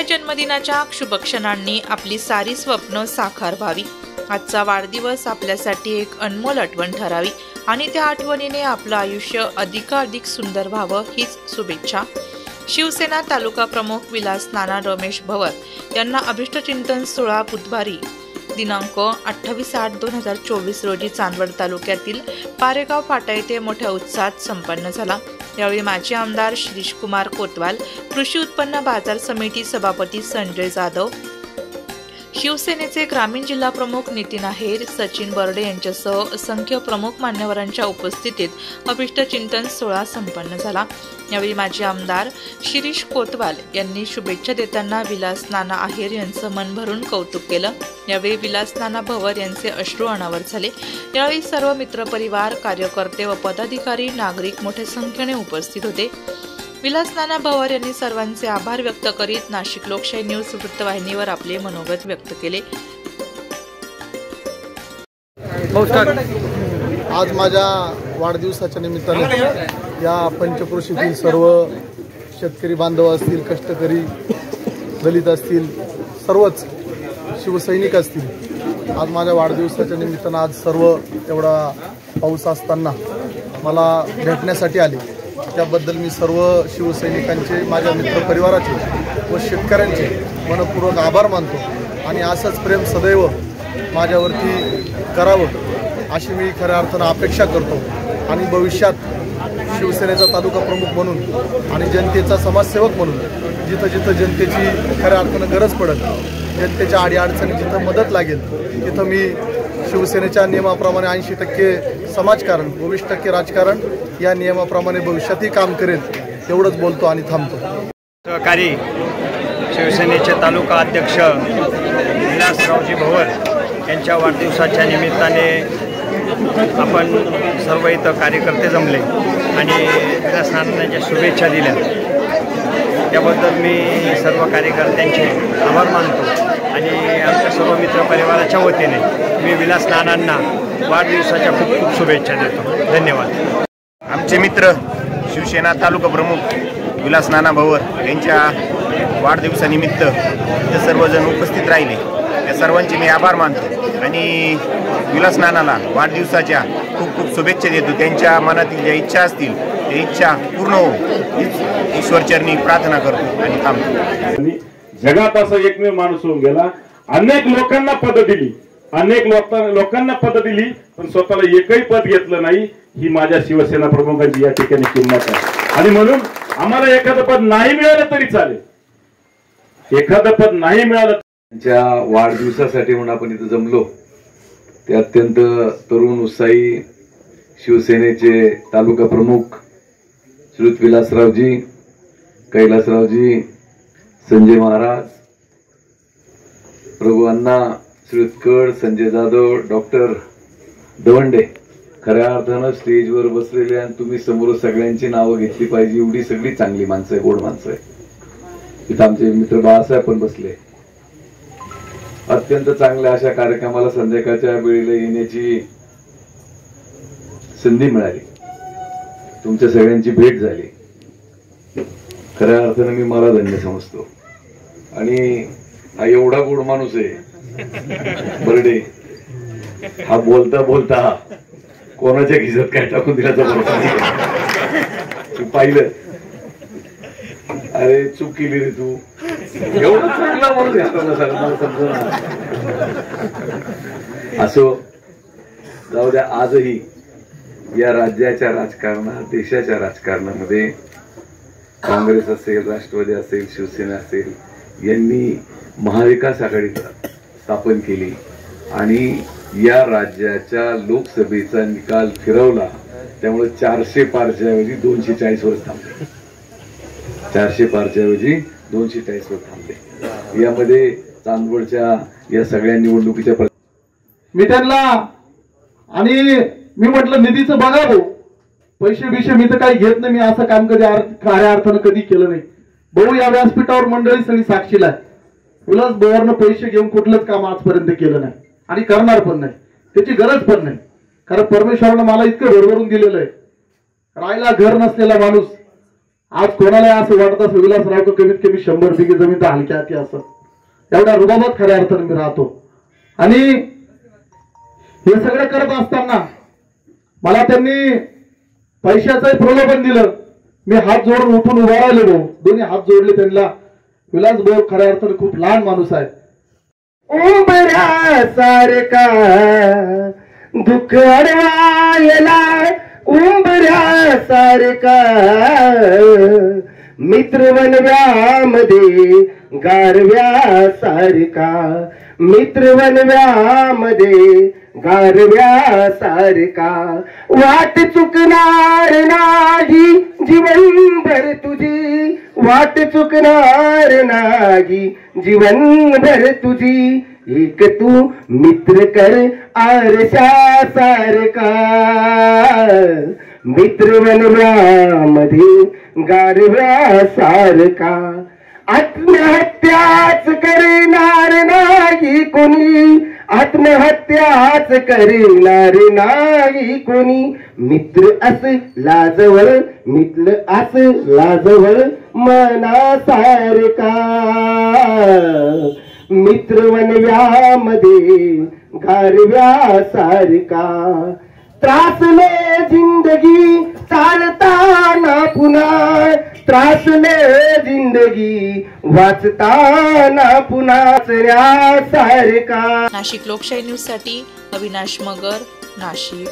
जन्मदिनाच्या शुभ क्षणांनी आपली सारी स्वप्न साकार व्हावी। आजचा वाढदिवस आपल्यासाठी एक अनमोल आठवण ठरावी आणि त्या आठवणीने आपलं आयुष्य अधिकाधिक सुंदर व्हावं हीच शुभेच्छा। शिवसेना तालुका प्रमुख विलास नाना रमेश भवर यांना अभिष्टचिंतन सोहळा बुधवारी दिनांक 28/8/2024 रोजी चांदवड तालुक्यातील पारेगाव फाटा येथे मोठ्या उत्साहात संपन्न झाला। यावेळी माजी आमदार शिरीष कुमार कोतवाल, कृषी उत्पन्न बाजार समिती सभापती संजय जाधव, शिवसेनेचे ग्रामीण जिल्हा प्रमुख नितीन आहेर, सचिन बर्डे यांच्यासह असंख्य प्रमुख मान्यवरांच्या उपस्थितीत अभिष्टचिंतन सोहळा संपन्न झाला। यावेळी माजी आमदार शिरीष कोतवाल यांनी शुभेच्छा देताना विलास नाना आहेर यांचं मन भरून कौतुक केलं। यावेळी विलास नाना भवर यांचे अश्रू अनावर झाले। यावेळी सर्व मित्रपरिवार, कार्यकर्ते व पदाधिकारी, नागरिक मोठ्या संख्येने उपस्थित होते। विलास नाना भवर यांनी सर्वांचे आभार व्यक्त करीत नाशिक लोकशाही न्यूज वृत्तवाहिनीवर आपले मनोगत व्यक्त केले। आज माझ्या वाढदिवसाच्या निमित्ताने या पंचक्रोशीतील सर्व शेतकरी बांधव असतील, कष्टकरी, दलित असतील, सर्वच शिवसैनिक असतील, आज माझ्या वाढदिवसाच्या निमित्तानं आज सर्व एवढा पाऊस असताना मला भेटण्यासाठी आले। त्याबद्दल मी सर्व शिवसैनिकांचे, माझ्या मित्रपरिवाराचे व शेतकऱ्यांचे मनपूर्वक आभार मानतो आणि असंच प्रेम सदैव माझ्यावरती करावं अशी मी खऱ्या अर्थानं अपेक्षा करतो आणि भविष्यात शिवसेनेचा तालुका प्रमुख म्हणून आणि जनतेचा समाजसेवक म्हणून जिथं जिथं जनतेची खऱ्या अर्थानं गरज पडेल, जनतेच्या अडीअडचणी जिथं मदत लागेल तिथं मी शिवसेनेच्या नियमाप्रमाणे 80% समाजकारण व 20% राजकारण या नियमाप्रमाणे भविष्यातही काम करेल एवढंच बोलतो आणि थांबतो। सहकारी शिवसेनेचे तालुका अध्यक्ष विलासरावजी भवर यांच्या वाढदिवसाच्या निमित्ताने आपण सर्व इथं कार्यकर्ते जमले आणि विलास नानांच्या शुभेच्छा दिल्या। त्याबद्दल मी सर्व कार्यकर्त्यांचे आभार मानतो आणि आमच्या सर्व मित्रपरिवाराच्या वतीने मी विलास नानांना वाढदिवसाच्या खूप खूप शुभेच्छा देतो। धन्यवाद। आमचे मित्र शिवसेना तालुका प्रमुख विलास नाना भवर यांच्या वाढदिवसानिमित्त ते सर्वजण उपस्थित राहिले, त्या सर्वांचे मी आभार मानतो आणि विलास नानाला वाढदिवसाच्या खूप खूप शुभेच्छा देतो। त्यांच्या मनातील ज्या इच्छा असतील त्या इच्छा पूर्ण हो हीच ईश्वरचरणी प्रार्थना करतो आणि थांबतो। जगात असा एकमेव माणूस होऊन गेला, अनेक लोकांना पद दिली, अनेक लोकांना पद दिली, पण स्वतःला एकही पद घेतलं नाही। ही माझ्या शिवसेना प्रमुखांची या ठिकाणी किंमत आहे आणि म्हणून आम्हाला एखादं पद नाही मिळालं तरी चालेल, एखादं पद नाही मिळालं। त्यांच्या वाढदिवसासाठी म्हणून आपण इथं जमलो ते अत्यंत तरुण उत्साही शिवसेनेचे तालुका प्रमुख श्रीयुत विलासरावजी, कैलासरावजी, संजय महाराज, प्रभू अण्णा, श्रीयुत कड, संजय जाधव, डॉक्टर दवंडे, खऱ्या अर्थानं स्टेजवर बसलेले आणि तुम्ही समोर सगळ्यांची नावं घेतली पाहिजे एवढी सगळी चांगली माणसं आहे, गोड माणसं आहे। इथं आमचे मित्र बाळासाहेब पण बसले। अत्यंत चांगल्या अशा कार्यक्रमाला संध्याकाळच्या वेळेला येण्याची संधी मिळाली, तुमच्या सगळ्यांची भेट झाली, खऱ्या अर्थानं मी मला धन्य समजतो। आणि हा एवढा गोड माणूस आहे बर्डे, हा बोलता बोलता कोणाच्या खिशात काय टाकून दिला तू पाहिलं, अरे चूक केली रे तू, एवढं चांगला माणूस मला समजा असो जाऊ द्या। आजही या राज्याच्या राजकारणात, देशाच्या राजकारणामध्ये काँग्रेस असेल, राष्ट्रवादी असेल, शिवसेना असेल यांनी महाविकास आघाडी स्थापन केली आणि या राज्याच्या लोकसभेचा निकाल फिरवला। त्यामुळे 400 पारच्या ऐवजी 240 वर थांबले, 400 पारच्या ऐवजी 240 वर थांबले। यामध्ये चांदवडच्या या सगळ्या निवडणुकीच्या मी त्यांना आणि मी म्हटलं निधीचं बघा भाऊ, पैसे बिशे मी तर काही घेत नाही, मी असं काम कधी खऱ्या अर्थानं कधी केलं नाही भाऊ। या व्यासपीठावर मंडळी सगळी साक्षीला आहे, विलास भवरनं पैसे घेऊन कुठलंच काम आजपर्यंत केलं नाही आणि करणार पण नाही, त्याची गरज पण नाही। कारण परमेश्वरानं मला इतकं भरभरून दिलेलं आहे, राहायला घर नसलेला माणूस आज कोणाला असं वाटत असं विलासराव कमीत कमी 100 बिघे जमीन तर हलक्या हाती असं एवढ्या रुबाबात खऱ्या अर्थाने मी राहतो. आणि हे सगळं करत असताना मला त्यांनी पैशाचंही प्रलोभन दिलं. मी हात जोडून उठून उभा राहिलो, दोन्ही हात जोडले त्यांना. विलास भाऊ खऱ्या अर्थाने खूप लहान माणूस आहे. उंबऱ्यासारखा दुःख अडवायला उंबऱ्यासारखा मित्र वनव्यामध्ये गारव्यासारखा मित्र वनव्यामध्ये गारव्यासारखा वाट चुकणार नाही जीवनभर तुझी वाट चुकणार नाही जीवनभर तुझी एक तू मित्र कर आरशासारखा मित्र वनव्यामध्ये गारव्यासारखा आत्महत्याच करणार नाही कोणी आत्महत्याच करणार नाही कोणी मित्र अस लाजवळ मित्र अस लाजवळ मनासारखा मित्र वनव्यामध्ये गारव्यासारखा त्रासले जिंदगी चालताना पुन्हा त्रासले जिंदगी वाचताना पुन्हा सारखा. नाशिक लोकशाही न्यूज साठी अविनाश मगर, नाशिक.